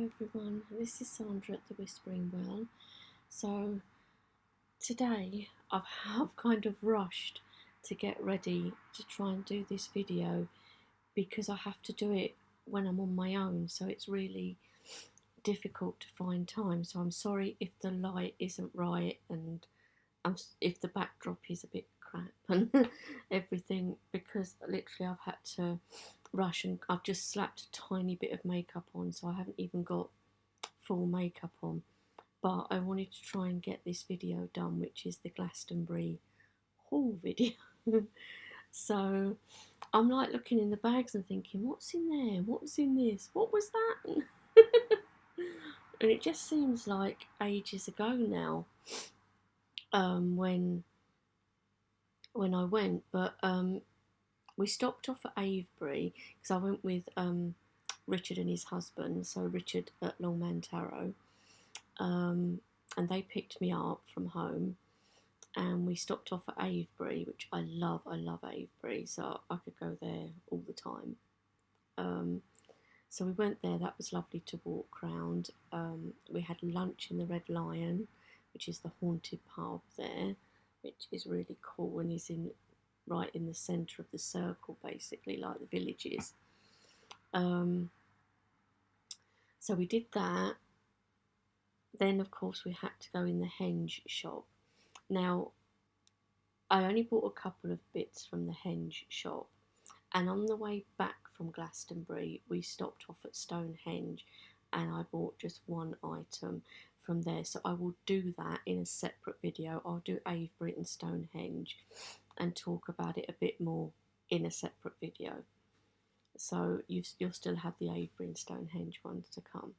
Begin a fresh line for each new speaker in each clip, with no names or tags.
Hello everyone, this is Sandra at the Whispering Well. So today I've kind of rushed to get ready to try and do this video because I have to do it when I'm on my own, so it's really difficult to find time. So I'm sorry if the light isn't right and if the backdrop is a bit crap and everything, because literally I've had to rush and I've just slapped a tiny bit of makeup on, so I haven't even got full makeup on. But I wanted to try and get this video done, which is the Glastonbury Haul video. So I'm like looking in the bags and thinking, what's in there? What's in this? What was that? And it just seems like ages ago now, when I went, but we stopped off at Avebury because I went with Richard and his husband, so Richard at Longman Tarot, and they picked me up from home, and we stopped off at Avebury, which I love Avebury, so I could go there all the time. So we went there. That was lovely to walk round. We had lunch in the Red Lion, which is the haunted pub there, which is really cool and is right in the centre of the circle, basically, like the villages. So we did that. Then, of course, we had to go in the henge shop. Now, I only bought a couple of bits from the henge shop, and on the way back from Glastonbury, we stopped off at Stonehenge, and I bought just one item from there. So I will do that in a separate video. I'll do Avebury and Stonehenge and talk about it a bit more in a separate video. So you'll still have the Avebury and Stonehenge ones to come.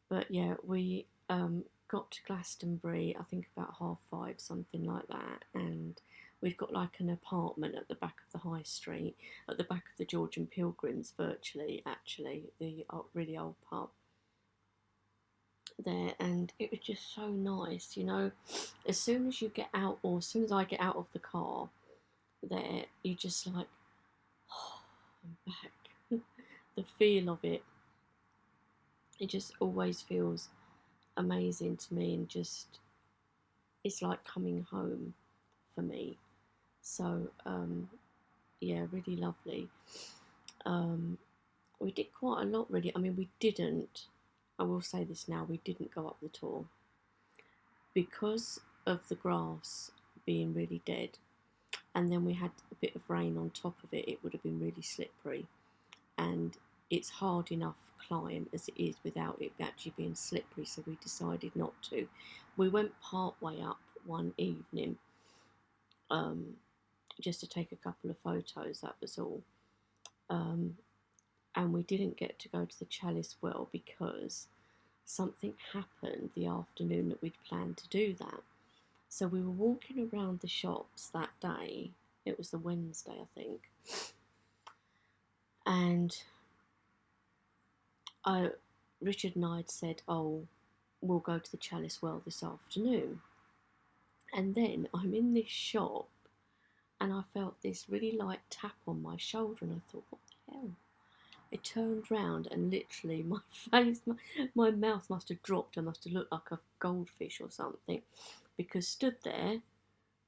But yeah, we got to Glastonbury, I think about 5:30, something like that, and we'd got like an apartment at the back of the high street, at the back of the Georgian Pilgrims, virtually, actually, the really old pub there, and it was just so nice, you know. As soon as you get out, or as soon as I get out of the car there, you just like, oh, I'm back. The feel of it just always feels amazing to me, and just, it's like coming home for me. So yeah, really lovely. We did quite a lot, really. I mean, I will say this now, we didn't go up the Tor because of the grass being really dead, and then we had a bit of rain on top of it. It would have been really slippery, and it's hard enough climb as it is without it actually being slippery, so we decided not to. We went part way up one evening, just to take a couple of photos, that was all. And we didn't get to go to the Chalice Well because something happened the afternoon that we'd planned to do that. So we were walking around the shops that day. It was the Wednesday, I think. And Richard and I had said, oh, we'll go to the Chalice Well this afternoon. And then I'm in this shop and I felt this really light tap on my shoulder, and I thought, what the hell? I turned round and literally my face, my mouth must have dropped. I must have looked like a goldfish or something, because stood there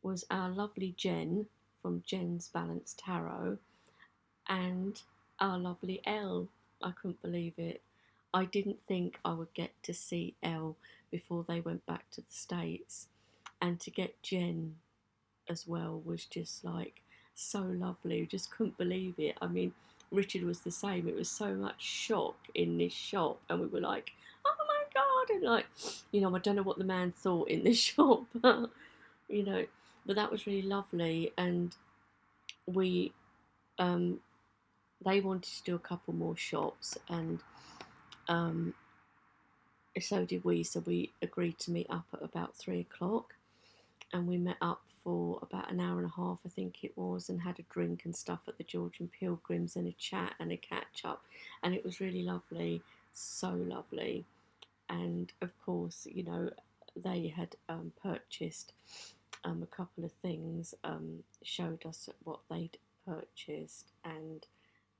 was our lovely Jen from Jen's Balanced Tarot and our lovely Elle. I couldn't believe it. I didn't think I would get to see Elle before they went back to the States, and to get Jen as well was just like so lovely. Just couldn't believe it. I mean, Richard was the same. It was so much shock in this shop, and we were like, oh my god, and like, you know, I don't know what the man thought in this shop, you know, but that was really lovely. And we they wanted to do a couple more shops, and so did we. So we agreed to meet up at about 3:00, and we met up for about an hour and a half, I think it was, and had a drink and stuff at the Georgian Pilgrims, and a chat and a catch up, and it was really lovely, so lovely. And of course, you know, they had purchased a couple of things, showed us what they'd purchased, and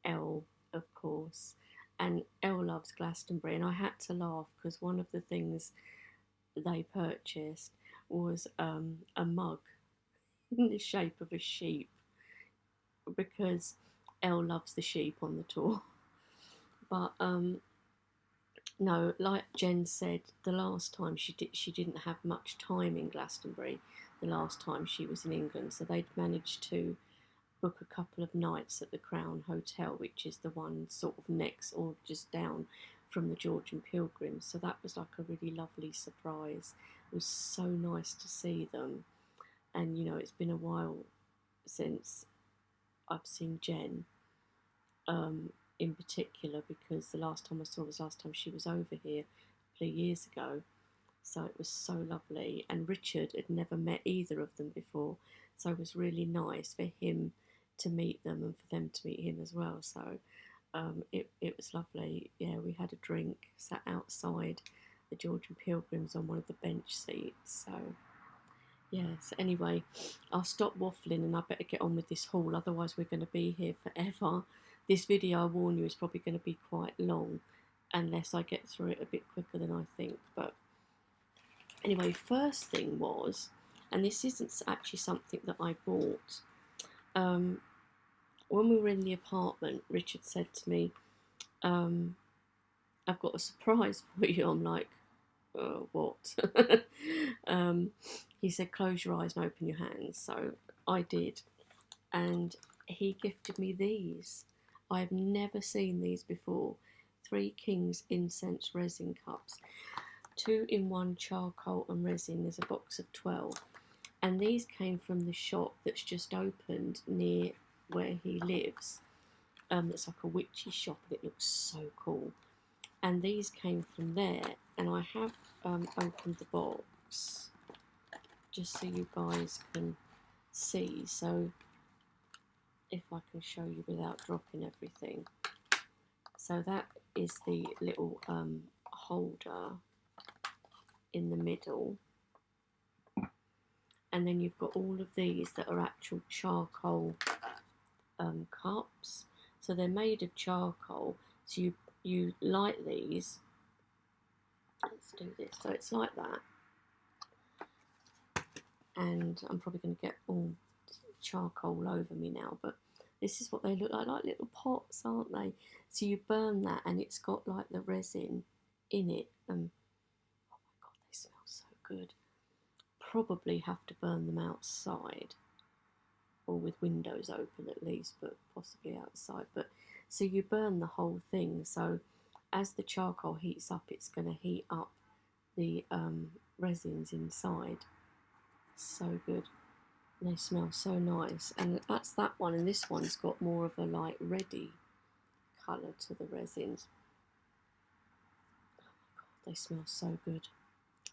Elle, of course, and Elle loves Glastonbury, and I had to laugh because one of the things they purchased was a mug in the shape of a sheep, because Elle loves the sheep on the tour. But no, like Jen said, the last time she didn't have much time in Glastonbury. The last time she was in England, so they'd managed to book a couple of nights at the Crown Hotel, which is the one sort of next or just down from the Georgian Pilgrims. So that was like a really lovely surprise. It was so nice to see them, and you know, it's been a while since I've seen Jen, in particular, because the last time I saw her was last time she was over here a couple of years ago. So it was so lovely, and Richard had never met either of them before, so it was really nice for him to meet them and for them to meet him as well. So it was lovely. Yeah, we had a drink, sat outside the Georgian Pilgrims on one of the bench seats. So yeah, so anyway, I'll stop waffling and I better get on with this haul, otherwise we're going to be here forever. This video, I warn you, is probably going to be quite long unless I get through it a bit quicker than I think. But anyway, first thing was, and this isn't actually something that I bought, when we were in the apartment, Richard said to me, I've got a surprise for you. I'm like, what? He said, close your eyes and open your hands. So I did. And he gifted me these. I have never seen these before. 3 Kings incense resin cups. 2-in-1 charcoal and resin. There's a box of 12. And these came from the shop that's just opened near where he lives. It's like a witchy shop and it looks so cool. And these came from there. And I have opened the box just so you guys can see. So if I can show you without dropping everything. So that is the little holder in the middle. And then you've got all of these that are actual charcoal cups. So they're made of charcoal. So you light these. Let's do this. So it's like that. And I'm probably going to get all charcoal over me now, but this is what they look like little pots, aren't they? So you burn that and it's got like the resin in it, and oh my god, they smell so good. Probably have to burn them outside or with windows open at least, but possibly outside. But so you burn the whole thing, so as the charcoal heats up, it's going to heat up the resins inside. So good. They smell so nice. And that's that one, and this one's got more of a like reddy colour to the resins. Oh my god, they smell so good.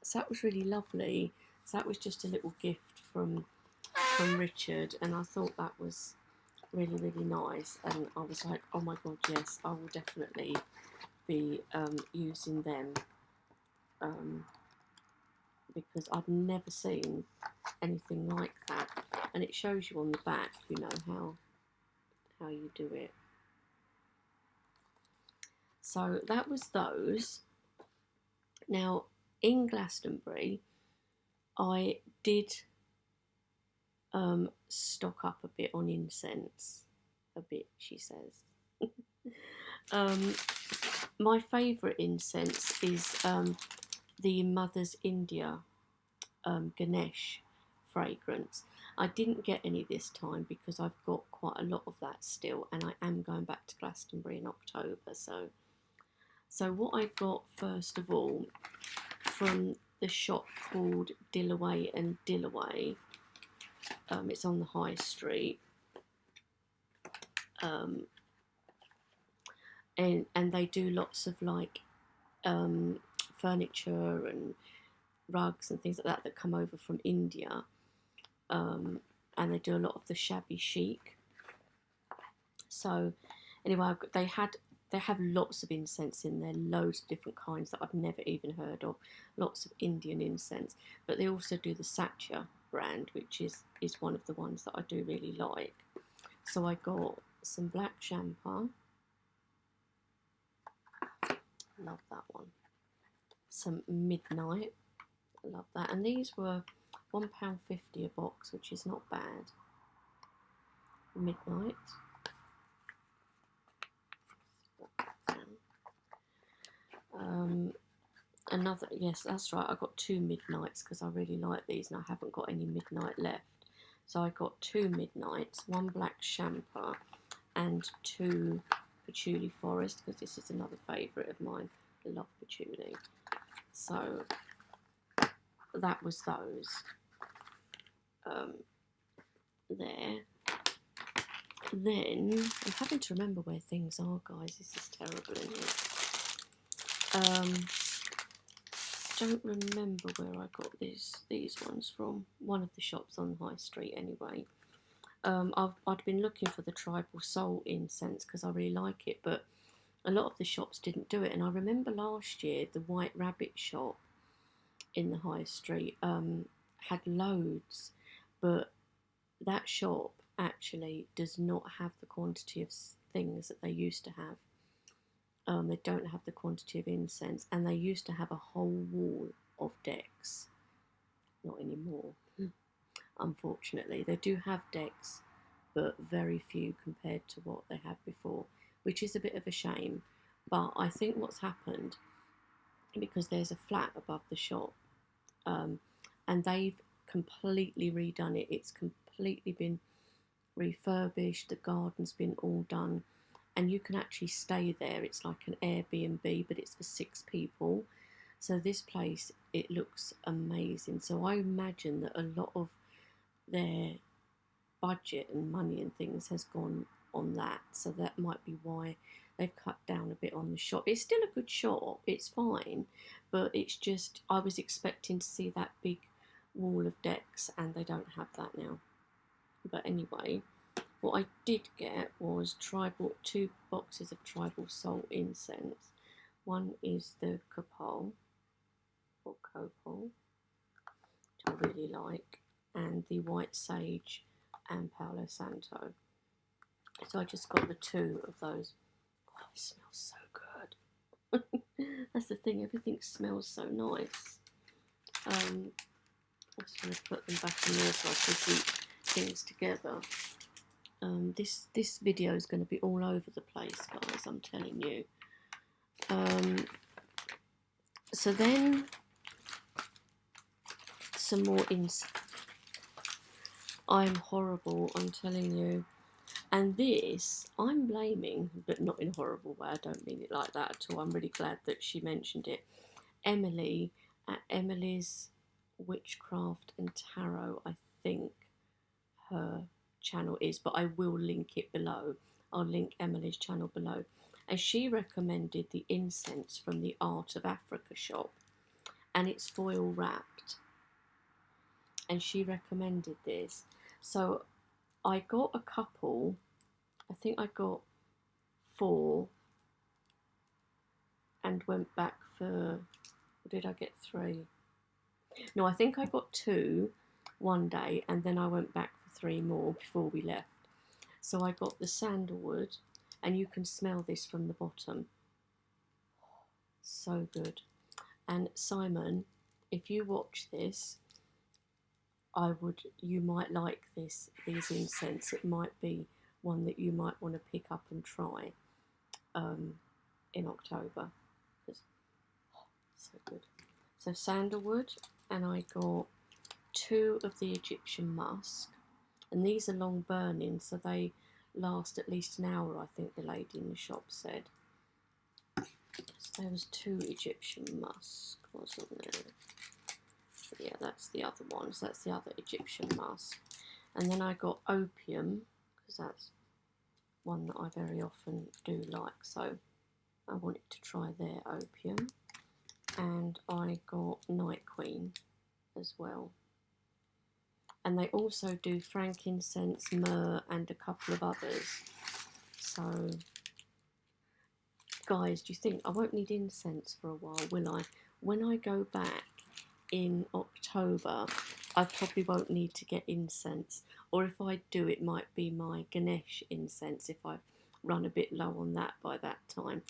So that was really lovely. So that was just a little gift from Richard, and I thought that was really, really nice. And I was like, oh my god, yes, I will definitely be using them, because I'd never seen anything like that. And it shows you on the back, you know, how you do it. So that was those. Now, in Glastonbury, I did stock up a bit on incense. A bit, she says. My favourite incense is the Mother's India Ganesh fragrance. I didn't get any this time because I've got quite a lot of that still, and I am going back to Glastonbury in October. So what I got first of all from the shop called Dillaway and Dillaway, it's on the high street, and they do lots of like furniture and rugs and things like that come over from India, and they do a lot of the shabby chic. So anyway, they have lots of incense in there, loads of different kinds that I've never even heard of, lots of Indian incense, but they also do the Satya brand, which is one of the ones that I do really like. So I got some black champagne, Love that one. Some Midnight. Love that. And these were £1.50 a box, which is not bad. Midnight. Another, yes, that's right, I got 2 Midnights because I really like these and I haven't got any Midnight left. So I got 2 Midnights, 1 Black Champa and 2 Patchouli Forest, because this is another favourite of mine. I love patchouli. So that was those. There. Then, I'm having to remember where things are, guys. This is terrible, isn't it? Don't remember where I got these ones from. One of the shops on High Street, anyway. I'd been looking for the Tribal Soul incense because I really like it, but a lot of the shops didn't do it. And I remember last year the White Rabbit shop in the High Street had loads, but that shop actually does not have the quantity of things that they used to have. They don't have the quantity of incense, and they used to have a whole wall of decks. Not anymore, unfortunately. They do have decks, but very few compared to what they had before, which is a bit of a shame. But I think what's happened, because there's a flat above the shop, and they've completely redone it. It's completely been refurbished. The garden's been all done. And you can actually stay there. It's like an Airbnb, but it's for 6 people. So this place, it looks amazing. So I imagine that a lot of their budget and money and things has gone on that. So that might be why they've cut down a bit on the shop. It's still a good shop. It's fine. But it's just, I was expecting to see that big wall of decks, and they don't have that now. But anyway, what I did get was 2 boxes of Tribal Soul incense. One is the Copal, or Copal, which I really like, and the White Sage and Palo Santo. So I just got the 2 of those. Oh, it smells so good. That's the thing, everything smells so nice. I'm just going to put them back in there so I can keep things together. This video is going to be all over the place, guys, I'm telling you. So then, some more incense. I'm horrible, I'm telling you. And this, I'm blaming, but not in a horrible way, I don't mean it like that at all. I'm really glad that she mentioned it. Emily, at Emily's Witchcraft and Tarot, I think her channel is, but I will link it below. I'll link Emily's channel below. And she recommended the incense from the Art of Africa shop, and it's foil wrapped. And she recommended this. So I got a couple. I think I got 4 and went back for, or did I get 3? No, I think I got 2 one day, and then I went back for 3 more before we left. So I got the sandalwood, and you can smell this from the bottom. So good. And Simon, if you watch this, you might like these incense. It might be one that you might want to pick up and try in October. So good. So sandalwood, and I got 2 of the Egyptian musk, and these are long burning, so they last at least an hour, I think the lady in the shop said. So there was 2 Egyptian musk, wasn't there? Yeah, that's the other one. So that's the other Egyptian musk. And then I got opium, because that's one that I very often do like. So I wanted to try their opium. And I got Night Queen as well. And they also do frankincense, myrrh, and a couple of others. So, guys, do you think I won't need incense for a while, will I? When I go back in October, I probably won't need to get incense. Or if I do, it might be my Ganesh incense if I run a bit low on that by that time.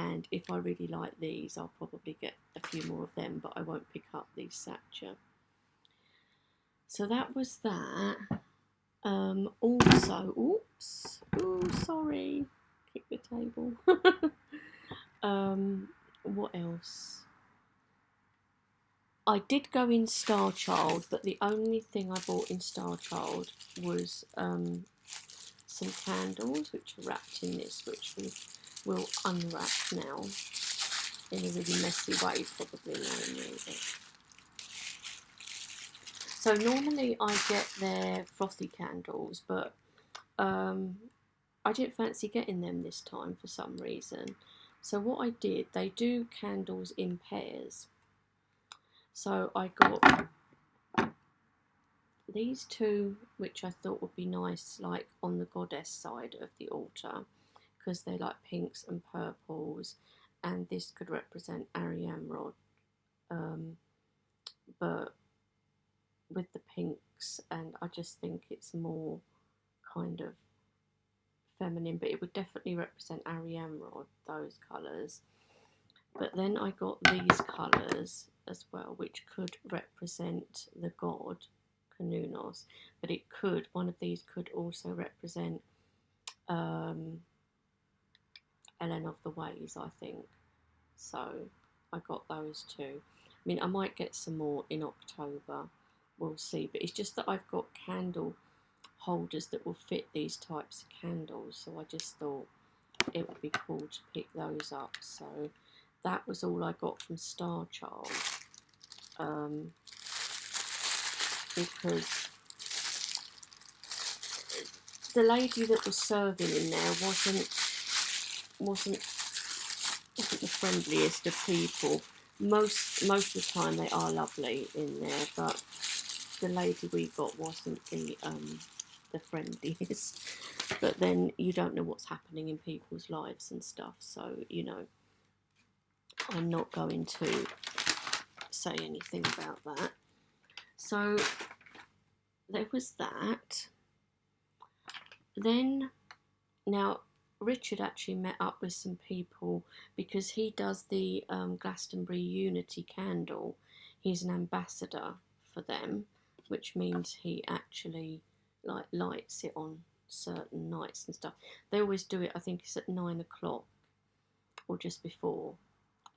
and if I really like these, I'll probably get a few more of them, but I won't pick up these Satcha. So that was that. Also, oops, oh sorry, kick the table. What else? I did go in Star Child, but the only thing I bought in Star Child was some candles, which are wrapped in this, which we will unwrap now in a really messy way, probably knowing it. So normally I get their frothy candles, but I didn't fancy getting them this time for some reason. So what I did, they do candles in pairs. So I got these two, which I thought would be nice, like on the goddess side of the altar, because they're like pinks and purples, and this could represent Ariane Rod, but with the pinks, and I just think it's more kind of feminine, but it would definitely represent Ariane Rod, those colours. But then I got these colours as well, which could represent the god Kanunos, but it could, one of these could also represent Ellen of the Ways, I think. So I got those too. I mean, I might get some more in October, we'll see, but it's just that I've got candle holders that will fit these types of candles, so I just thought it would be cool to pick those up. So that was all I got from Star Child, because the lady that was serving in there wasn't the friendliest of people. Most of the time they are lovely in there, but the lady we got wasn't the friendliest. But then you don't know what's happening in people's lives and stuff, so you know, I'm not going to say anything about that. So there was that. Then, now Richard actually met up with some people because he does the Glastonbury Unity candle. He's an ambassador for them, which means he actually like lights it on certain nights and stuff. They always do it, I think it's at 9 o'clock or just before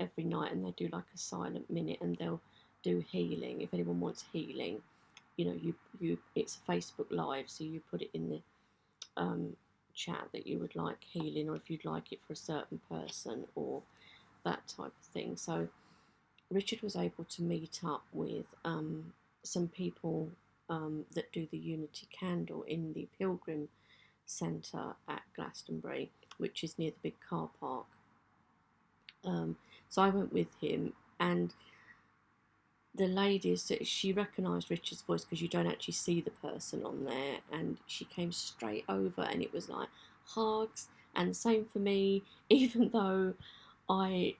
every night, and they do like a silent minute, and they'll do healing. If anyone wants healing, you know, you it's a Facebook Live, so you put it in the chat that you would like healing, or if you'd like it for a certain person or that type of thing. So Richard was able to meet up with some people that do the Unity candle in the Pilgrim Centre at Glastonbury, which is near the big car park. So I went with him, and the ladies, she recognised Richard's voice because you don't actually see the person on there, and she came straight over, and it was like hugs, and same for me, even though I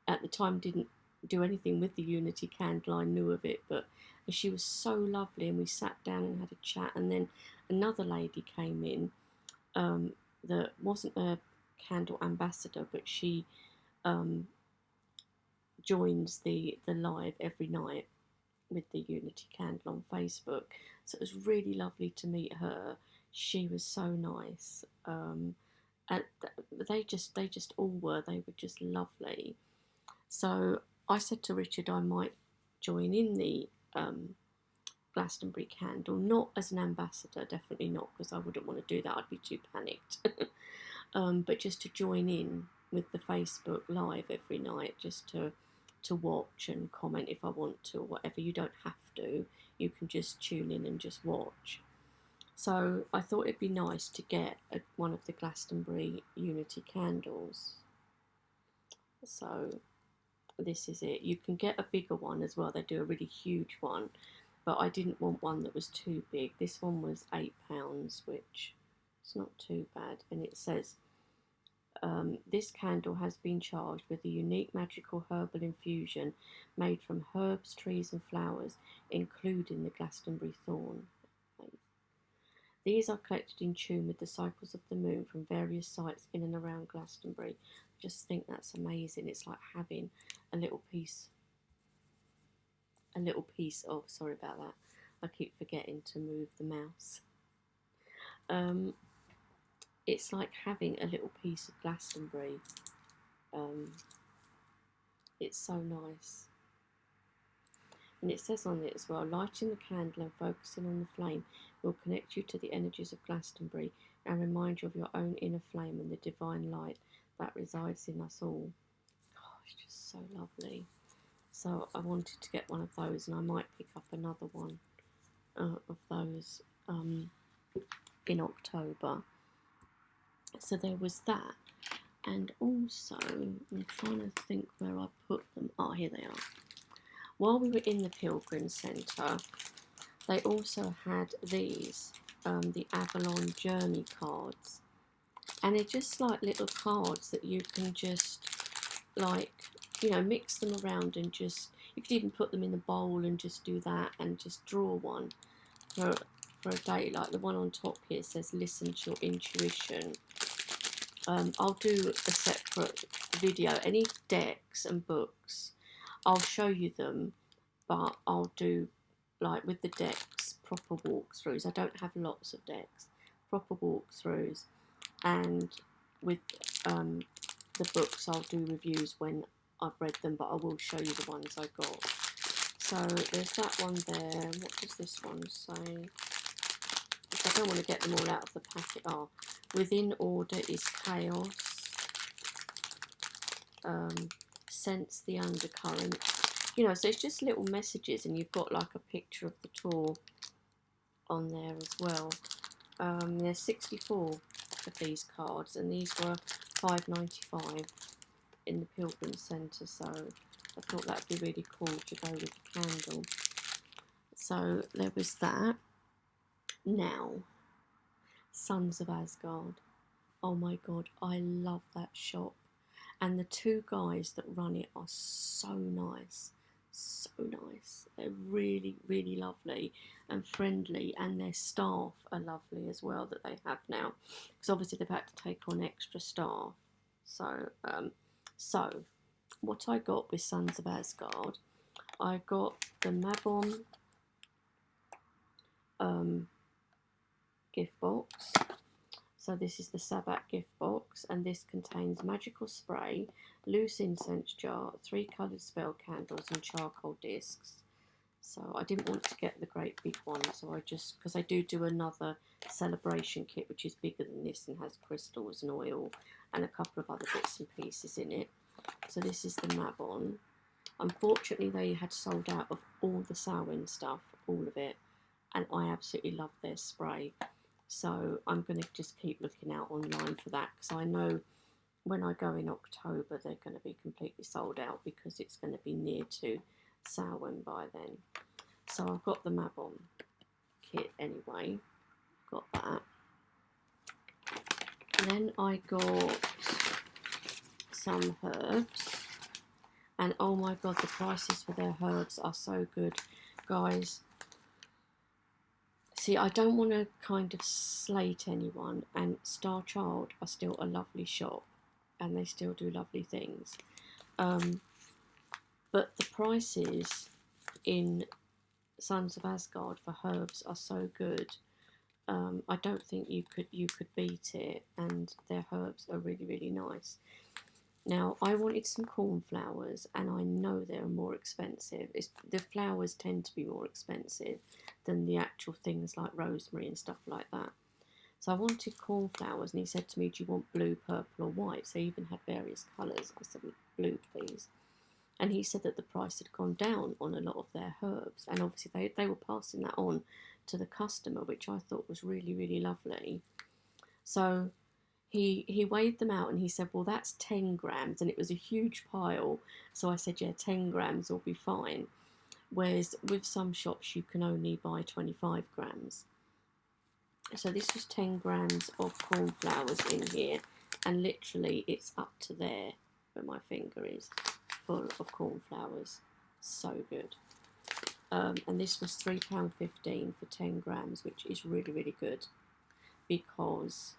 at the time didn't do anything with the Unity candle, I knew of it, but she was so lovely, and we sat down and had a chat. And then another lady came in that wasn't a candle ambassador, but she joins the live every night with the Unity candle on Facebook. So it was really lovely to meet her. She was so nice. And they just all were. They were just lovely. So I said to Richard I might join in the Glastonbury candle, not as an ambassador, definitely not, because I wouldn't want to do that. I'd be too panicked. But just to join in with the Facebook Live every night, just to watch and comment if I want to or whatever. You don't have to. You can just tune in and just watch. So I thought it'd be nice to get one of the Glastonbury Unity candles. So this is it. You can get a bigger one as well. They do a really huge one, but I didn't want one that was too big. This one was £8, which is not too bad. And it says, this candle has been charged with a unique magical herbal infusion made from herbs, trees and flowers, including the Glastonbury thorn. These are collected in tune with the cycles of the moon from various sites in and around Glastonbury. just think that's amazing. It's like having a little piece of, sorry about that, I keep forgetting to move the mouse. It's like having a little piece of Glastonbury. It's so nice. And it says on it as well, lighting the candle and focusing on the flame will connect you to the energies of Glastonbury and remind you of your own inner flame and the divine light that resides in us all. Oh, it's just so lovely. So I wanted to get one of those, and I might pick up another one of those in October. So there was that. And also, I'm trying to think where I put them. Oh, here they are. While we were in the Pilgrim Centre, they also had these, the Avalon Journey cards. And they're just like little cards that you can just, like, you know, mix them around and just, you could even put them in the bowl and just do that and just draw one for a day. Like the one on top here says, listen to your intuition. I'll do a separate video. Any decks and books, I'll show you them, but I'll do, like with the decks, proper walkthroughs. I don't have lots of decks, proper walkthroughs, and with the books, I'll do reviews when I've read them, but I will show you the ones I got. So there's that one there. What does this one say? I don't want to get them all out of the packet. Oh, within order is chaos. Sense the undercurrent. You know, so it's just little messages, and you've got like a picture of the tour on there as well. There's 64 of these cards, and these were $5.95 in the Pilgrim Centre, so I thought that would be really cool to go with the candle. So there was that. Now, Sons of Asgard. Oh my god, I love that shop. And the two guys that run it are so nice. So nice. They're really, really lovely and friendly, and their staff are lovely as well that they have now. Because obviously they've had to take on extra staff. So, what I got with Sons of Asgard, I got the Mabon gift box. So this is the Sabbath gift box, and this contains magical spray, loose incense jar, 3 coloured spell candles and charcoal discs. So I didn't want to get the great big one, so I just, because I do another celebration kit which is bigger than this and has crystals and oil and a couple of other bits and pieces in it. So this is the Mabon. Unfortunately they had sold out of all the Samhain stuff, all of it, and I absolutely love their spray. So I'm going to just keep looking out online for that, because I know when I go in October they're going to be completely sold out because it's going to be near to Samhain by then. So I've got the Mabon kit anyway, got that. And then I got some herbs, and oh my god, the prices for their herbs are so good, guys. See, I don't want to kind of slate anyone, and Star Child are still a lovely shop and they still do lovely things. But the prices in Sons of Asgard for herbs are so good. I don't think you could beat it, and their herbs are really, really nice. Now, I wanted some cornflowers, and I know they're more expensive. The flowers tend to be more expensive than the actual things like rosemary and stuff like that. So I wanted cornflowers, and he said to me, do you want blue, purple or white? So he even had various colours. I said, blue please. And he said that the price had gone down on a lot of their herbs, and obviously they were passing that on to the customer, which I thought was really, really lovely. So he weighed them out, and he said, well, that's 10 grams, and it was a huge pile. So I said, yeah, 10 grams will be fine. Whereas with some shops you can only buy 25 grams. So this was 10 grams of cornflowers in here, and literally it's up to there where my finger is, full of cornflowers. So good. And this was £3.15 for 10 grams, which is really, really good, because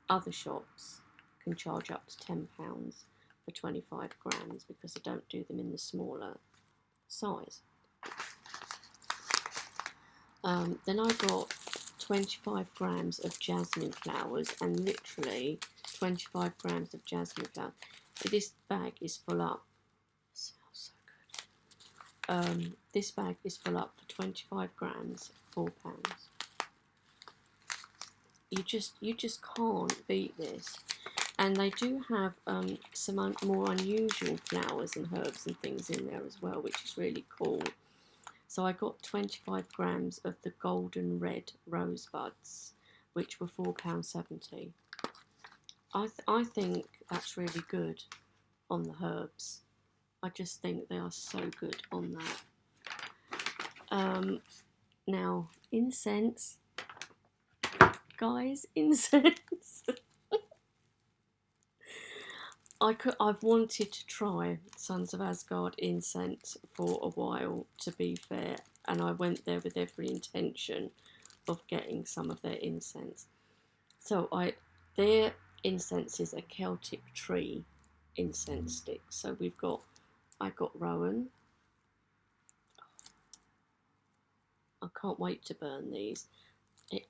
other shops can charge up to £10 for 25 grams because I don't do them in the smaller size. Then I got 25 grams of jasmine flowers, and literally 25 grams of jasmine flowers. This bag is full up. It smells so good. This bag is full up for 25 grams, £4. You just can't beat this. And they do have some more unusual flowers and herbs and things in there as well, which is really cool. So I got 25 grams of the golden red rosebuds, which were £4.70. I think that's really good on the herbs. I just think they are so good on that. Now, incense. Guys, incense. I've wanted to try Sons of Asgard incense for a while, to be fair, and I went there with every intention of getting some of their incense. So their incense is a Celtic tree incense stick. So I got Rowan. I can't wait to burn these.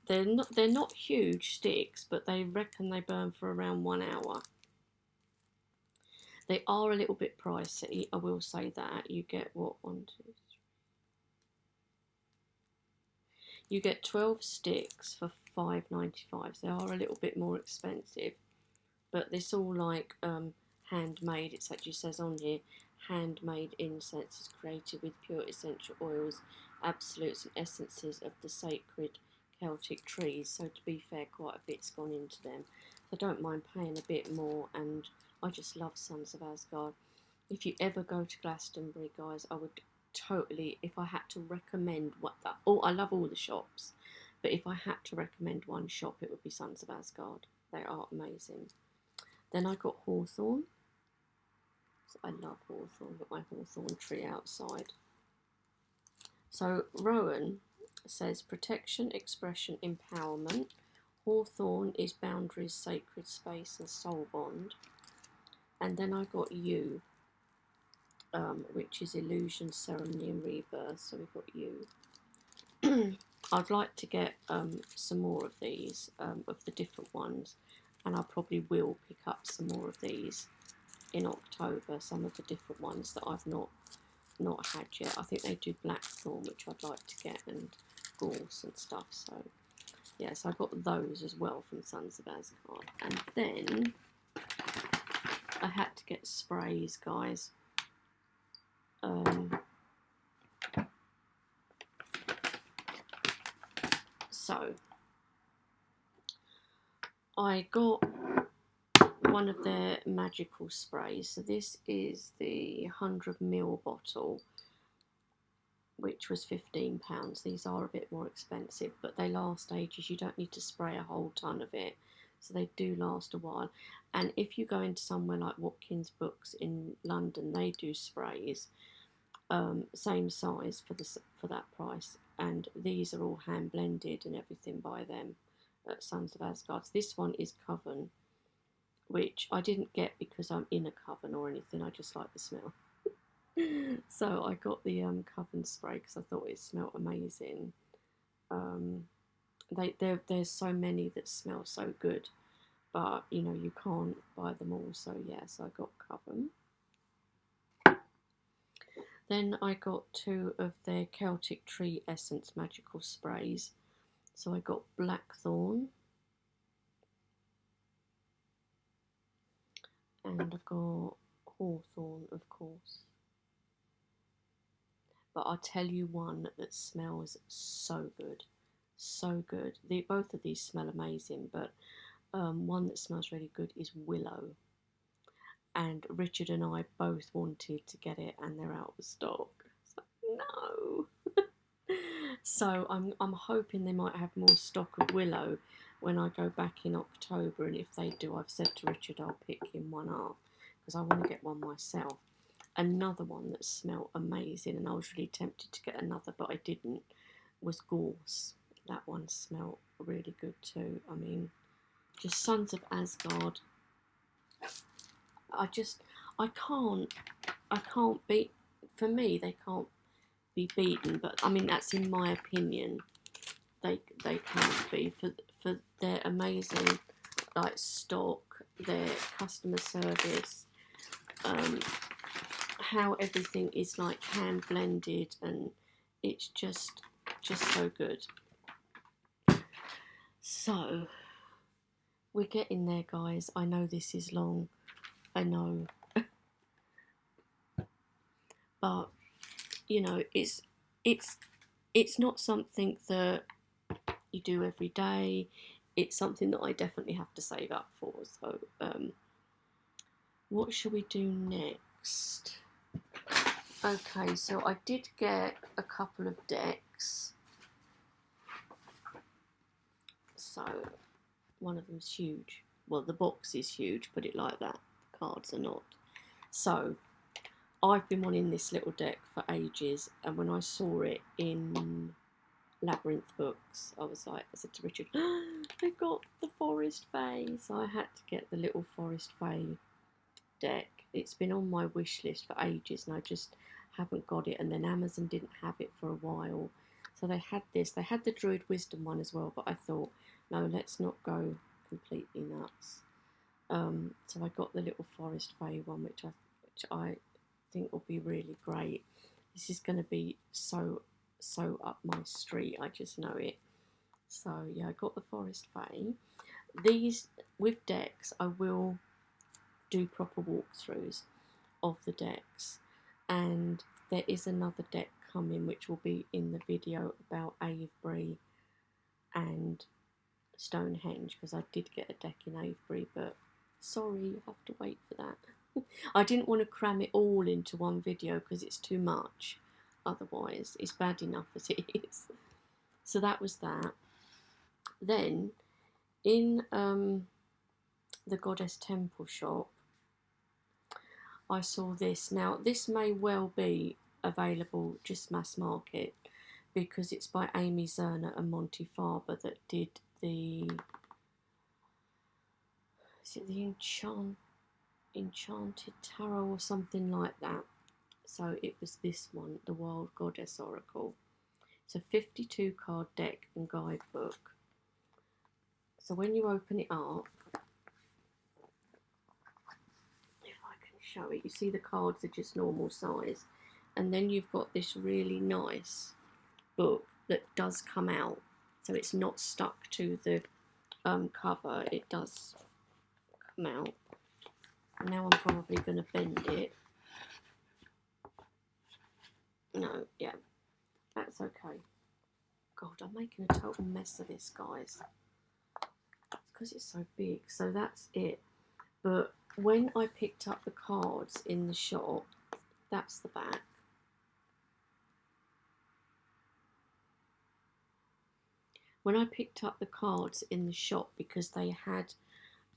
They're not huge sticks, but they reckon they burn for around 1 hour. They are a little bit pricey, I will say that. You get what, 1, 2, 3. You get 12 sticks for £5.95. They are a little bit more expensive, but it's all like handmade. It actually says on here, handmade incense is created with pure essential oils, absolutes and essences of the sacred Celtic trees. So to be fair, quite a bit's gone into them. I don't mind paying a bit more, and I just love Sons of Asgard. If you ever go to Glastonbury, guys, I would totally, if I had to recommend I love all the shops, but if I had to recommend one shop, it would be Sons of Asgard. They are amazing. Then I got hawthorn. So I love hawthorn. Got my hawthorn tree outside. So Rowan says protection, expression, empowerment. Hawthorn is boundaries, sacred space, and soul bond. And then I got you, which is illusion, ceremony, and rebirth. So we've got you. I'd like to get some more of these, of the different ones, and I probably will pick up some more of these in October. Some of the different ones that I've not had yet. I think they do blackthorn, which I'd like to get, and gorse and stuff. So yeah, so I got those as well from Sons of Asgard. And then I had to get sprays, guys. So I got one of their magical sprays. So this is the 100ml bottle, which was £15. These are a bit more expensive, but they last ages. You don't need to spray a whole ton of it, so they do last a while. And if you go into somewhere like Watkins Books in London, they do sprays, same size for that price. And these are all hand blended and everything by them at Sons of Asgard. This one is Coven, which I didn't get because I'm in a coven or anything. I just like the smell. So I got the Coven spray because I thought it smelled amazing. There's so many that smell so good, but you know, you can't buy them all. So yeah, so I got Coven. Then I got 2 of their Celtic Tree Essence magical sprays. So I got Blackthorn, and I've got Hawthorn, of course. But I'll tell you one that smells so good. So good. Both of these smell amazing, but one that smells really good is Willow. And Richard and I both wanted to get it, and they're out of stock. So, no. So I'm hoping they might have more stock of Willow when I go back in October, and if they do, I've said to Richard I'll pick him one up because I want to get one myself. Another one that smelled amazing, and I was really tempted to get another, but I didn't, was Gorse. That one smelled really good too. I mean, just Sons of Asgard. I can't beat. For me, they can't be beaten. But I mean, that's in my opinion. They can't be for their amazing like stock, their customer service, how everything is like hand blended, and it's just so good. So we're getting there, guys. I know this is long. I know, but you know, it's not something that you do every day. It's something that I definitely have to save up for. So, what shall we do next? Okay, so I did get a couple of decks. So, one of them's huge. Well, the box is huge, put it like that. The cards are not. So, I've been wanting this little deck for ages, and when I saw it in Labyrinth Books, I said to Richard, they've got the Forest Fae, so I had to get the little Forest Fae deck. It's been on my wish list for ages, and I just haven't got it, and then Amazon didn't have it for a while, so they had this. They had the Druid Wisdom one as well, but I thought, no, let's not go completely nuts. So I got the little Forest Fae one, which I think will be really great. This is going to be so up my street, I just know it. So yeah, I got the Forest Fae. These, with decks, I will do proper walkthroughs of the decks, and there is another deck coming which will be in the video about Avebury and Stonehenge, because I did get a deck in Avebury, but sorry, you have to wait for that. I didn't want to cram it all into one video because it's too much. Otherwise, it's bad enough as it is. So that was that. Then, in the Goddess Temple shop, I saw this. Now, this may well be available just mass market, because it's by Amy Zerner and Monty Farber that did the... Is it the Enchanted Tarot or something like that? So it was this one, the Wild Goddess Oracle. It's a 52 card deck and guidebook. So when you open it up, if I can show it, you see the cards are just normal size, and then you've got this really nice book that does come out, so it's not stuck to the cover. It does come out. Now I'm probably going to bend it. No, yeah, that's okay. God, I'm making a total mess of this, guys. It's because it's so big. So that's it. But when I picked up the cards in the shop, that's the back. When I picked up the cards in the shop, because they had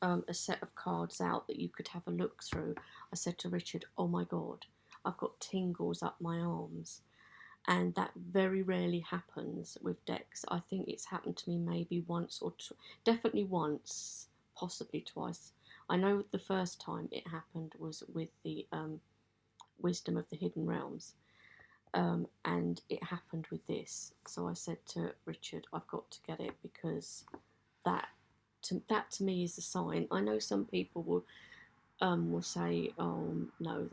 a set of cards out that you could have a look through, I said to Richard, oh my God, I've got tingles up my arms. And that very rarely happens with decks. I think it's happened to me maybe once or definitely once, possibly twice. I know the first time it happened was with the Wisdom of the Hidden Realms. And it happened with this. So I said to Richard, I've got to get it, because that to me is a sign. I know some people will say, oh no,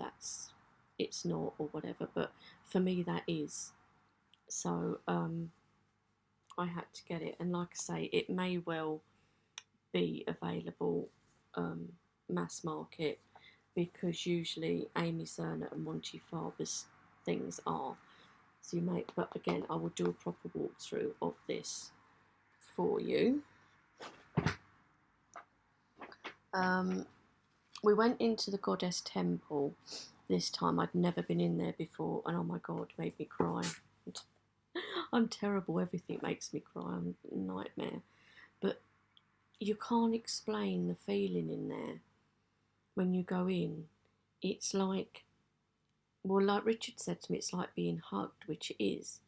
it's not, or whatever, but for me that is. So I had to get it, and like I say, it may well be available mass market, because usually Amy Zerner and Monty Farber's things are. So you may, but again, I will do a proper walkthrough of this for you. We went into the Goddess Temple this time. I'd never been in there before, and oh my God, made me cry. I'm terrible, everything makes me cry, I'm a nightmare. But you can't explain the feeling in there when you go in. It's like, well, like Richard said to me, it's like being hugged, which it is.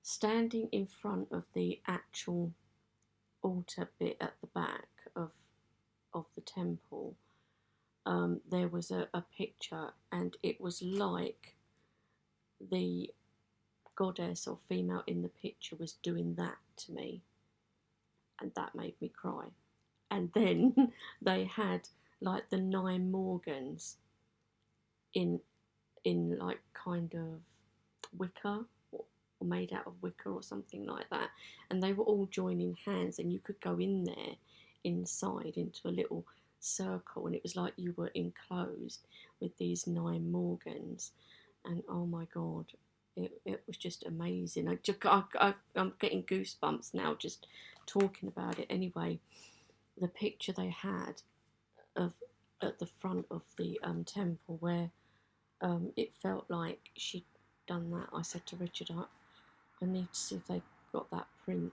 Standing in front of the actual altar bit at the back of the temple, there was a picture, and it was like the goddess or female in the picture was doing that to me, and that made me cry. And then they had like the 9 Morgans in like kind of wicker, or made out of wicker or something like that, and they were all joining hands, and you could go in there inside into a little circle, and it was like you were enclosed with these 9 Morgans, and oh my god, it was just amazing. I'm getting goosebumps now just talking about it. Anyway, the picture they had of at the front of the temple where it felt like she'd done that. I said to Richard, I need to see if they got that print,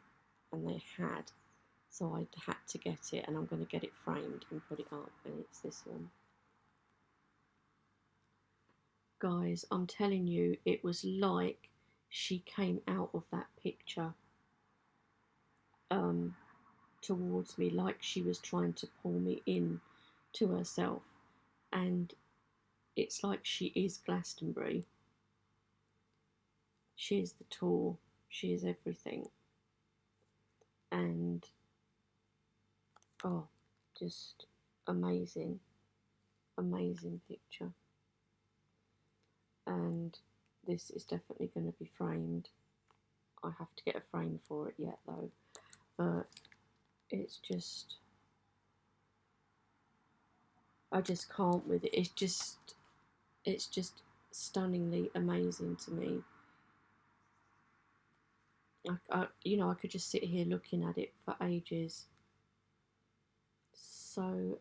and they had. So I had to get it, and I'm going to get it framed and put it up, and it's this one. Guys, I'm telling you, it was like she came out of that picture towards me, like she was trying to pull me in to herself, and it's like she is Glastonbury. She is the tour, she is everything, and oh, just amazing, amazing picture. And this is definitely going to be framed. I have to get a frame for it yet though, but it's just, I just can't with it. It's just stunningly amazing to me. I could just sit here looking at it for ages. So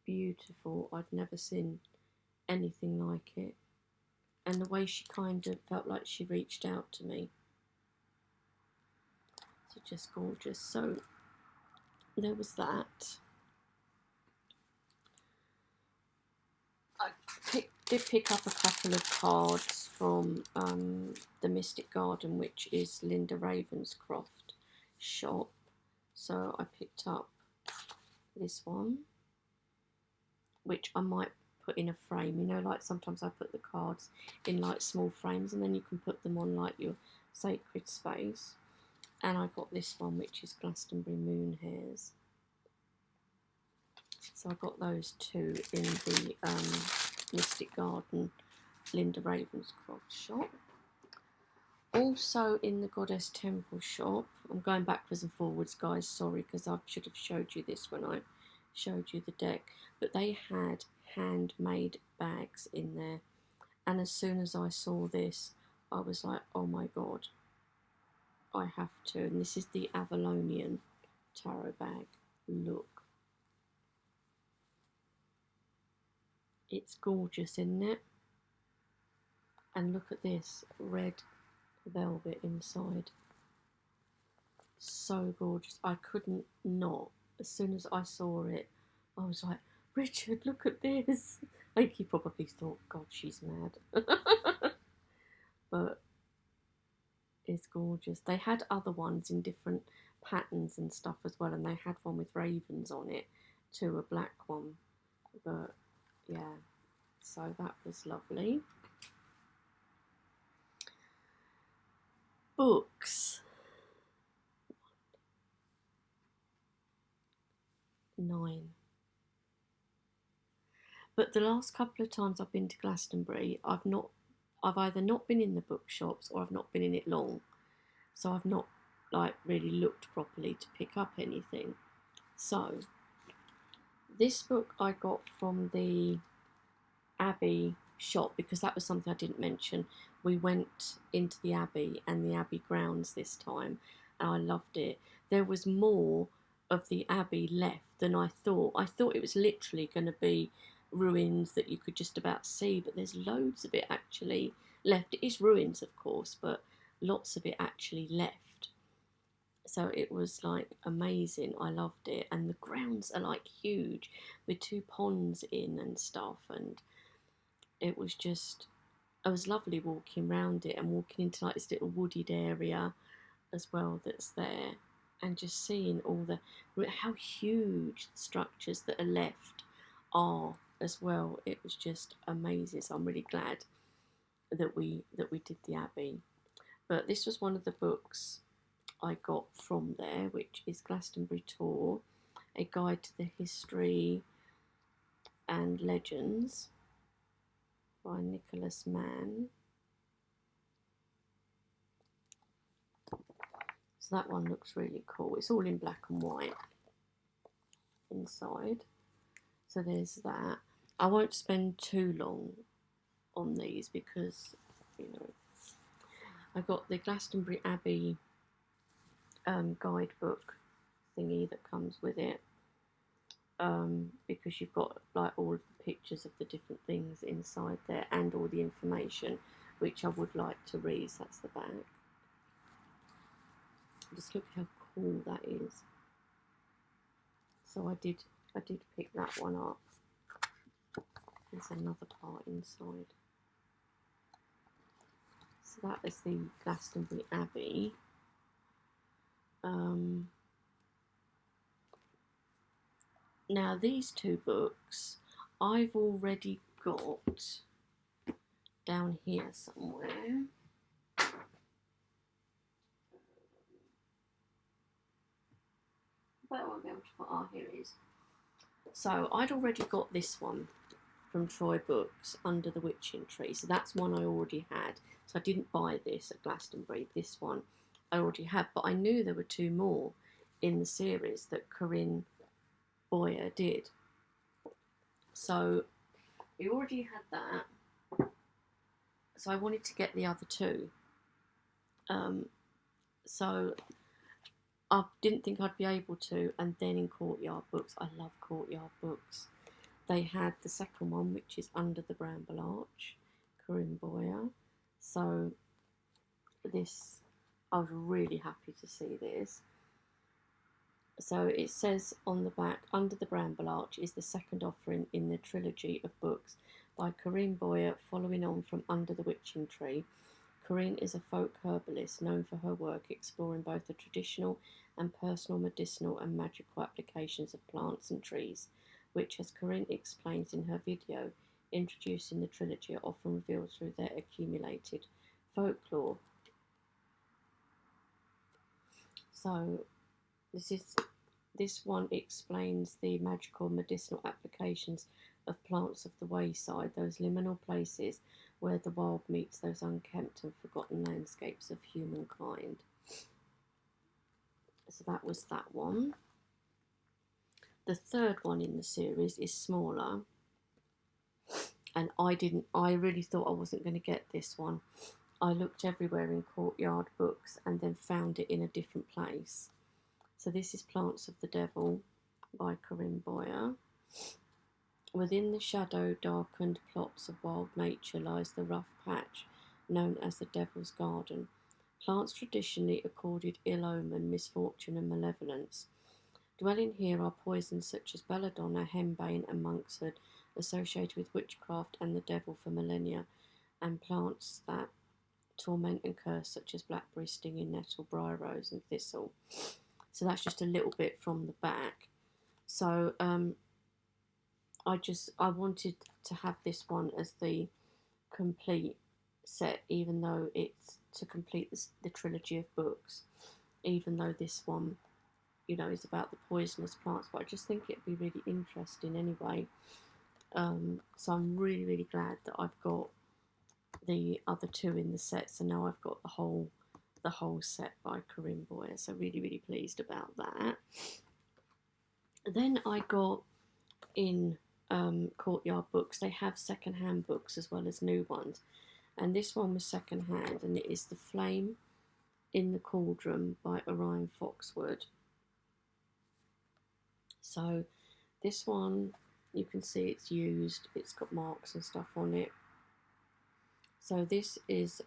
beautiful. I'd never seen anything like it. And the way she kind of felt like she reached out to me. So just gorgeous. So there was that. I did pick up a couple of cards from the Mystic Garden, which is Linda Ravenscroft shop. So I picked up this one, which I might put in a frame. You know, like sometimes I put the cards in like small frames, and then you can put them on like your sacred space. And I got this one, which is Glastonbury Moon Hairs. So I got those two in the Mystic Garden Linda Ravenscroft shop. Also in the Goddess Temple shop, I'm going backwards and forwards, guys, sorry, because I should have showed you this when I showed you the deck, but they had handmade bags in there, and as soon as I saw this, I was like, oh my god, I have to. And this is the Avalonian tarot bag. Look, it's gorgeous, isn't it? And look at this red velvet inside. So gorgeous. I couldn't not. As soon as I saw it, I was like, Richard, look at this. I think he probably thought, God, she's mad. But it's gorgeous. They had other ones in different patterns and stuff as well, and they had one with ravens on it too, a black one. But yeah, so that was lovely. Books. 9. But the last couple of times I've been to Glastonbury, I've either not been in the bookshops or I've not been in it long. So I've not like really looked properly to pick up anything. So this book I got from the Abbey shop, because that was something I didn't mention. We went into the Abbey and the Abbey grounds this time, and I loved it. There was more of the Abbey left than I thought. I thought it was literally going to be ruins that you could just about see, but there's loads of it actually left. It is ruins, of course, but lots of it actually left. So it was like amazing. I loved it, and the grounds are like huge with 2 ponds in and stuff, and it was lovely walking around it and walking into like this little wooded area as well that's there, and just seeing all how huge the structures that are left are. as well. It was just amazing. So I'm really glad that we did the Abbey. But this was one of the books I got from there, which is Glastonbury Tour, a guide to the history and legends by Nicholas Mann. So that one looks really cool. It's all in black and white inside. So there's that. I won't spend too long on these because, you know, I got the Glastonbury Abbey guidebook thingy that comes with it, because you've got like all of the pictures of the different things inside there and all the information, which I would like to read. So that's the back. Just look at how cool that is. So I did pick that one up. There's another part inside. So that is the Glastonbury Abbey. Now these two books I've already got down here somewhere. But I won't be able to find. Oh, here it is. So I'd already got this one from Troy Books, Under the Witching Tree. So that's one I already had. So I didn't buy this at Glastonbury. This one I already had, but I knew there were two more in the series that Corinne Boyer did. So we already had that. So I wanted to get the other two. So I didn't think I'd be able to. And then in Courtyard Books, I love Courtyard Books, they had the second one, which is Under the Bramble Arch, Corinne Boyer. So this, I was really happy to see this. So it says on the back, Under the Bramble Arch is the second offering in the trilogy of books by Corinne Boyer, following on from Under the Witching Tree. Corinne is a folk herbalist known for her work exploring both the traditional and personal medicinal and magical applications of plants and trees, which, as Corinne explains in her video introducing the trilogy, are often revealed through their accumulated folklore. So this one explains the magical medicinal applications of plants of the wayside, those liminal places where the wild meets those unkempt and forgotten landscapes of humankind. So that was that one. The third one in the series is smaller, and I really thought I wasn't going to get this one. I looked everywhere in Courtyard Books and then found it in a different place. So this is Plants of the Devil by Corinne Boyer. Within the shadow-darkened plots of wild nature lies the rough patch known as the Devil's Garden. Plants traditionally accorded ill omen, misfortune and malevolence. Dwelling here are poisons such as belladonna, henbane and monkshood, associated with witchcraft and the devil for millennia, and plants that torment and curse such as blackberry, stinging nettle, briar rose and thistle. So that's just a little bit from the back. So I wanted to have this one as the complete set, even though it's to complete the trilogy of books, even though this one, you know, is about the poisonous plants, but I just think it'd be really interesting anyway. So I'm really, really glad that I've got the other two in the set. So now I've got the whole set by Corinne Boyer. So really, really pleased about that. Then I got in Courtyard Books, they have second-hand books as well as new ones, and this one was second-hand, and it is The Flame in the Cauldron by Orion Foxwood. So this one, you can see it's used, it's got marks and stuff on it. So this is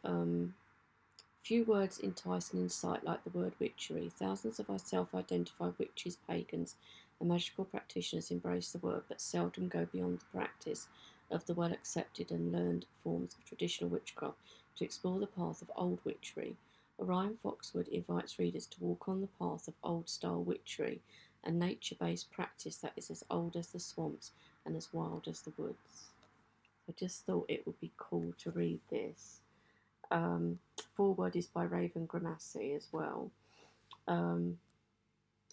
few words entice and incite like the word witchery. Thousands of our self-identified witches, pagans and magical practitioners embrace the word, but seldom go beyond the practice of the well-accepted and learned forms of traditional witchcraft to explore the path of old witchery. Orion Foxwood invites readers to walk on the path of old-style witchery, a nature-based practice that is as old as the swamps and as wild as the woods. I just thought it would be cool to read this. Foreword is by Raven Gramassi as well. And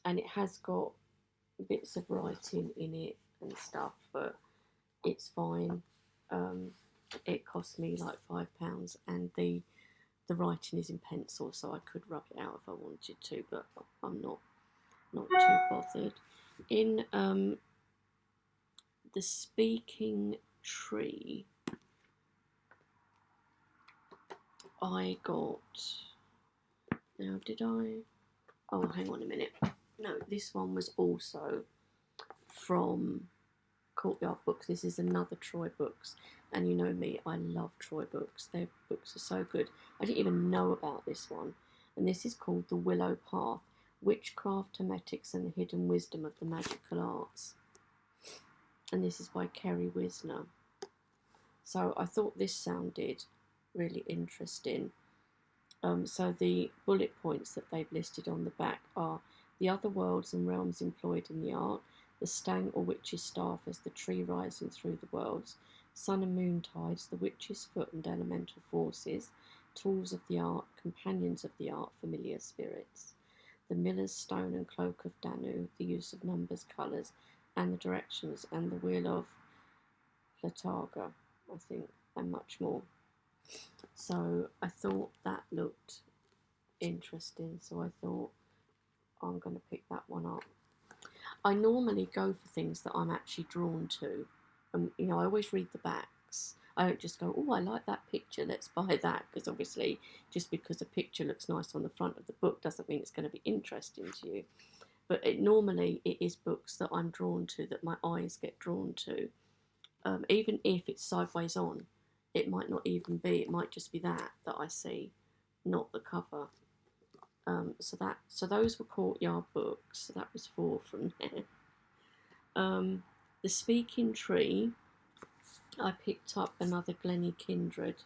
it has got bits of writing in it and stuff, but it's fine. It cost me like £5, and the writing is in pencil, so I could rub it out if I wanted to, but I'm not too bothered. In The Speaking Tree, I got, now did I, oh hang on a minute, no, this one was also from Courtyard Books. This is another Troy Books, and you know me, I love Troy Books. Their books are so good. I didn't even know about this one, and this is called The Willow Path, Witchcraft, Hermetics and the Hidden Wisdom of the Magical Arts, and this is by Kerry Wisner. So I thought this sounded really interesting. So the bullet points that they've listed on the back are the other worlds and realms employed in the art, the stang or witch's staff as the tree rising through the worlds, sun and moon tides, the witch's foot and elemental forces, tools of the art, companions of the art, familiar spirits, the miller's stone and cloak of Danu, the use of numbers, colours, and the directions, and the wheel of Plataga, I think, and much more. So I thought that looked interesting, so I thought I'm going to pick that one up. I normally go for things that I'm actually drawn to, and you know, I always read the backs. I don't just go, oh, I like that picture, let's buy that, because obviously just because a picture looks nice on the front of the book doesn't mean it's going to be interesting to you. But normally it is books that I'm drawn to, that my eyes get drawn to, even if it's sideways on. It might not even be, it might just be that I see, not the cover. So those were Courtyard Books, so that was 4 from there. The Speaking Tree, I picked up another Glennie Kindred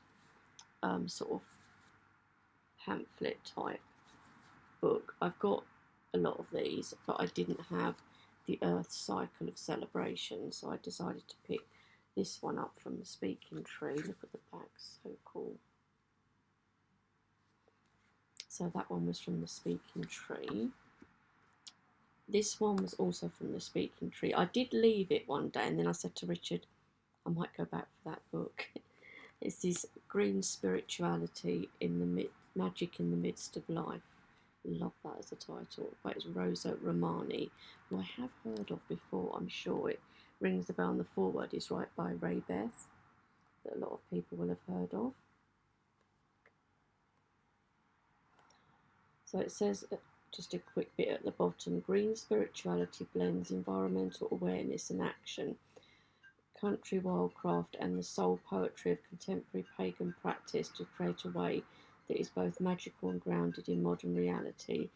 sort of pamphlet type book. I've got a lot of these, but I didn't have the Earth Cycle of Celebration, so I decided to pick this one up from The Speaking Tree. Look at the back, so cool. So that one was from The Speaking Tree. This one was also from The Speaking Tree. I did leave it one day, and then I said to Richard, I might go back for that book. It's this Green Spirituality in the Magic in the Midst of Life. Love that as a title. But it's Rosa Romani, who I have heard of before, I'm sure. It rings a bell, and the foreword is right by Ray Beth, that a lot of people will have heard of. So it says, just a quick bit at the bottom, green spirituality blends environmental awareness and action, country wildcraft and the soul poetry of contemporary pagan practice to create a way that is both magical and grounded in modern reality.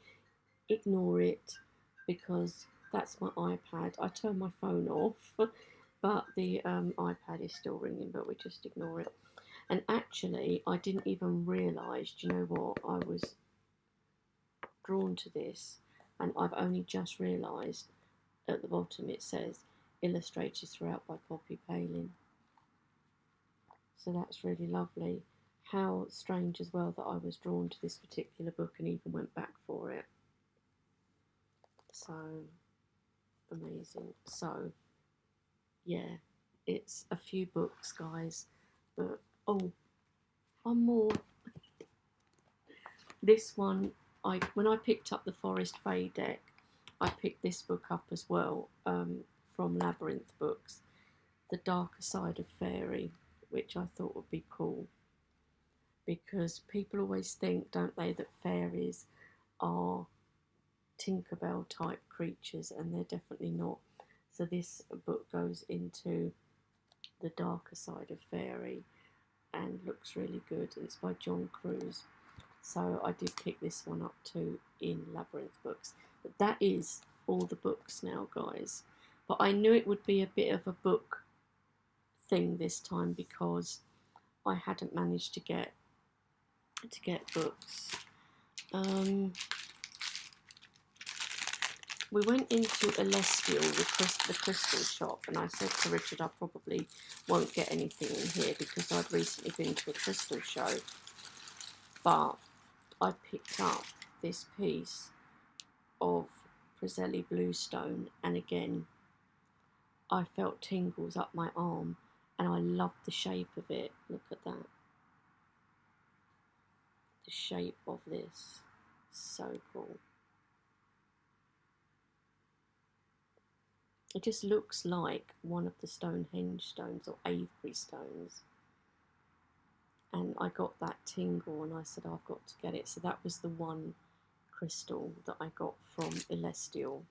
Ignore it, because that's my iPad. I turned my phone off, but the iPad is still ringing, but we just ignore it. And actually, I didn't even realise, do you know what, I was drawn to this, and I've only just realised at the bottom it says illustrated throughout by Poppy Palin. So that's really lovely. How strange as well that I was drawn to this particular book and even went back for it. So amazing. So yeah, it's a few books, guys, but oh, one more. This one, when I picked up the Forest Fae deck, I picked this book up as well, from Labyrinth Books, The Darker Side of Fairy, which I thought would be cool, because people always think, don't they, that fairies are Tinkerbell type creatures, and they're definitely not. So this book goes into the darker side of fairy and looks really good. It's by John Cruz. So I did pick this one up too in Labyrinth Books. But that is all the books now, guys. But I knew it would be a bit of a book thing this time, because I hadn't managed to get books. we went into Celestial, the crystal shop, and I said to Richard I probably won't get anything in here because I'd recently been to a crystal show, but I picked up this piece of Preselli Bluestone, and again I felt tingles up my arm, and I loved the shape of it. Look at that, the shape of this, so cool. It just looks like one of the Stonehenge stones or Avebury stones. And I got that tingle and I said, I've got to get it. So that was the one crystal that I got from Celestial,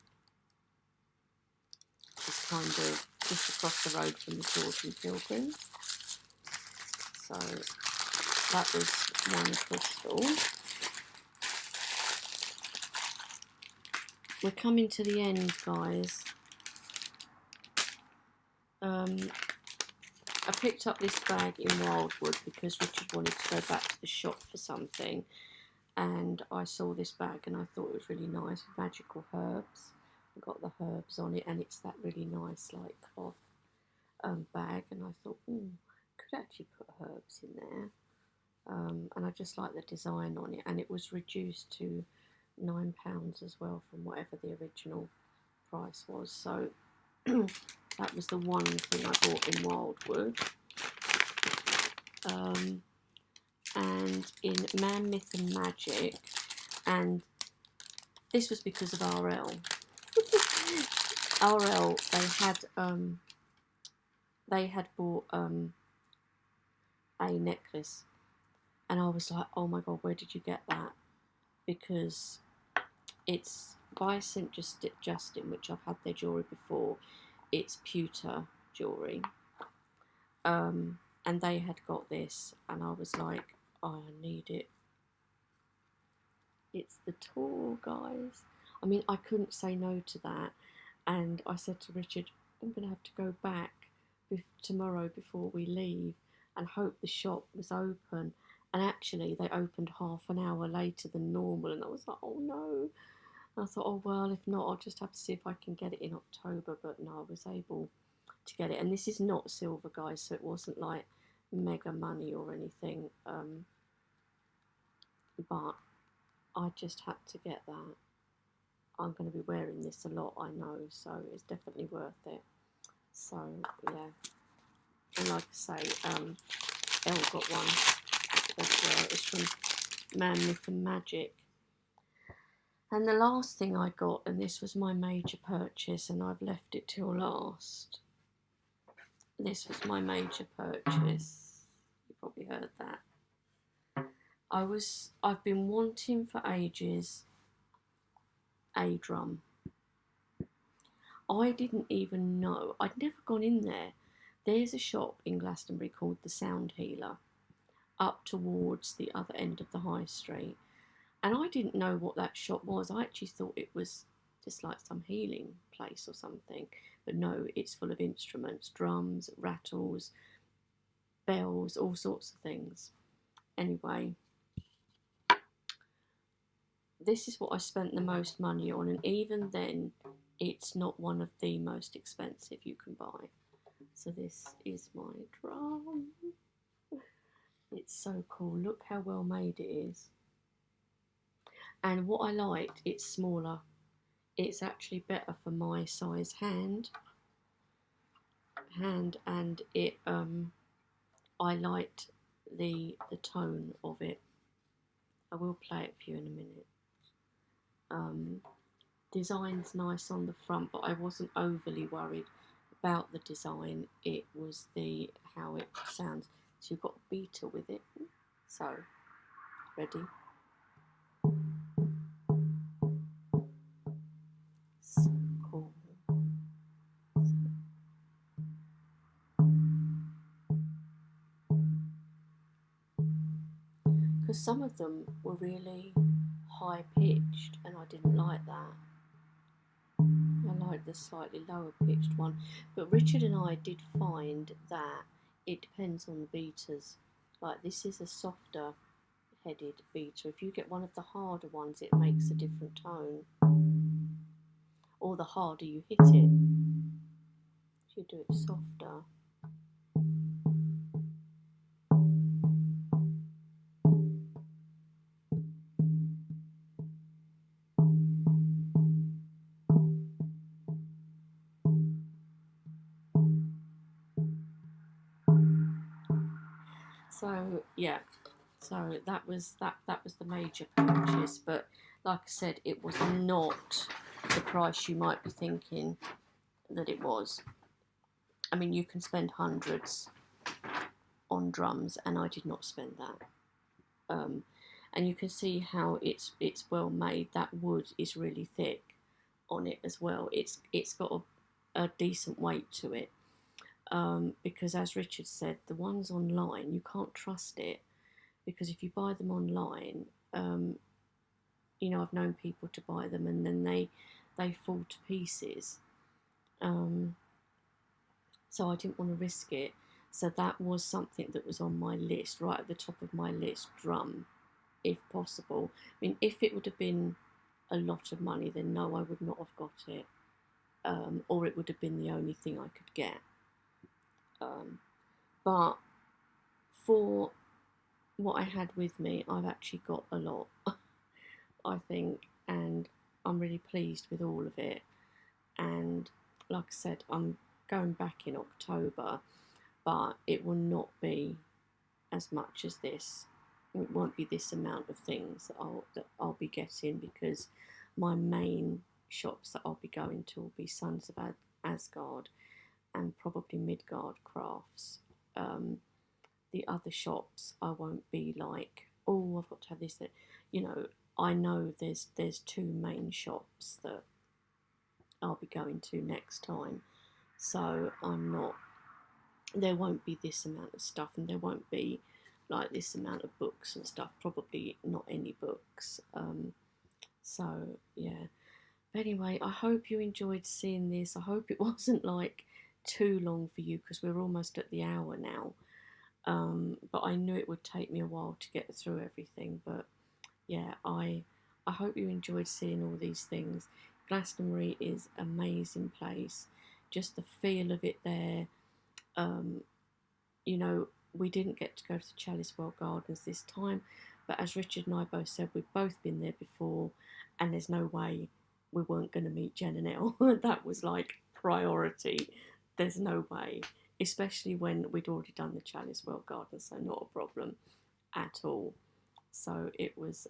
which is kind of just across the road from the Georgian Pilgrims. So that was one crystal. We're coming to the end, guys. I picked up this bag in Wildwood because Richard wanted to go back to the shop for something, and I saw this bag and I thought it was really nice, magical herbs. I got the herbs on it, and it's that really nice like cloth bag, and I thought, could actually put herbs in there, and I just like the design on it, and it was reduced to £9 as well from whatever the original price was. So that was the one thing I bought in Wildwood. And in Man, Myth and Magic, and this was because of RL. RL, they had bought a necklace, and I was like, oh my god, where did you get that? Because it's by St Justin, which I've had their jewellery before. It's pewter jewellery, and they had got this, and I was like, oh, I need it. It's the tour, guys. I mean, I couldn't say no to that, and I said to Richard, I'm going to have to go back tomorrow before we leave and hope the shop was open. And actually, they opened half an hour later than normal, and I was like, oh no. I thought, oh well, if not, I'll just have to see if I can get it in October. But no, I was able to get it. And this is not silver, guys, so it wasn't like mega money or anything. But I just had to get that. I'm going to be wearing this a lot, I know, so it's definitely worth it. So, yeah. And like I say, Elle got one as well. It's from Man, Myth and Magic. And the last thing I got, and this was my major purchase, and I've left it till last. This was my major purchase. You probably heard that. I've been wanting for ages a drum. I didn't even know. I'd never gone in there. There's a shop in Glastonbury called the Sound Healer, up towards the other end of the high street. And I didn't know what that shop was. I actually thought it was just like some healing place or something. But no, it's full of instruments, drums, rattles, bells, all sorts of things. Anyway, this is what I spent the most money on. And even then, it's not one of the most expensive you can buy. So this is my drum. It's so cool. Look how well made it is. And what I liked, it's smaller. It's actually better for my size hand, and it I liked the tone of it. I will play it for you in a minute. Design's nice on the front, but I wasn't overly worried about the design. It was how it sounds. So you've got a beater with it. So, ready? So cool. Because some of them were really high pitched, and I didn't like that. I like the slightly lower pitched one. But Richard and I did find that it depends on the beaters. Like, this is a softer headed beater. If you get one of the harder ones, it makes a different tone. or the harder you hit it. If you do it softer. So yeah, so that was the major purchase. But like I said, it was not the price you might be thinking that it was. I mean, you can spend hundreds on drums, and I did not spend that. And you can see how it's well made. That wood is really thick on it as well. It's got a decent weight to it. Because as Richard said, the ones online you can't trust it, because if you buy them online, you know, I've known people to buy them and then they fall to pieces. So I didn't want to risk it. So that was something that was on my list, right at the top of my list, drum, if possible. I mean, if it would have been a lot of money, then no, I would not have got it. Or it would have been the only thing I could get. But for what I had with me, I've actually got a lot, I think, and I'm really pleased with all of it. And like I said, I'm going back in October, but it will not be as much as this. It won't be this amount of things that I'll be getting, because my main shops that I'll be going to will be Sons of Asgard and probably Midgard Crafts. The other shops I won't be like, oh, I've got to have this. That, you know, I know there's two main shops that I'll be going to next time, so I'm not. There won't be this amount of stuff, and there won't be like this amount of books and stuff. Probably not any books. So yeah. But anyway, I hope you enjoyed seeing this. I hope it wasn't like too long for you, because we're almost at the hour now. But I knew it would take me a while to get through everything. But yeah, I hope you enjoyed seeing all these things. Glastonbury is an amazing place. Just the feel of it there. You know, we didn't get to go to the Chalice Well Gardens this time, but as Richard and I both said, we've both been there before, and there's no way we weren't going to meet Jen and Elle. That was like priority. There's no way, especially when we'd already done the Chalice Well Gardens, so not a problem at all. So it was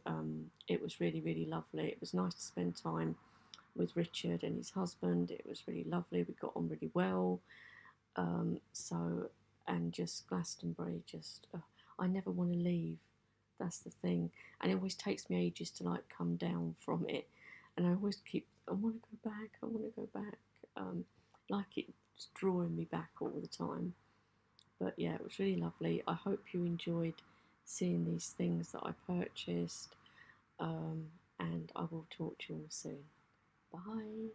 really, really lovely. It was nice to spend time with Richard and his husband. It was really lovely. We got on really well. So, and just Glastonbury, just I never want to leave. That's the thing, and it always takes me ages to like come down from it, and I always keep, I want to go back, I want to go back, like it's drawing me back all the time. But yeah, it was really lovely. I hope you enjoyed seeing these things that I purchased, and I will talk to you all soon. Bye.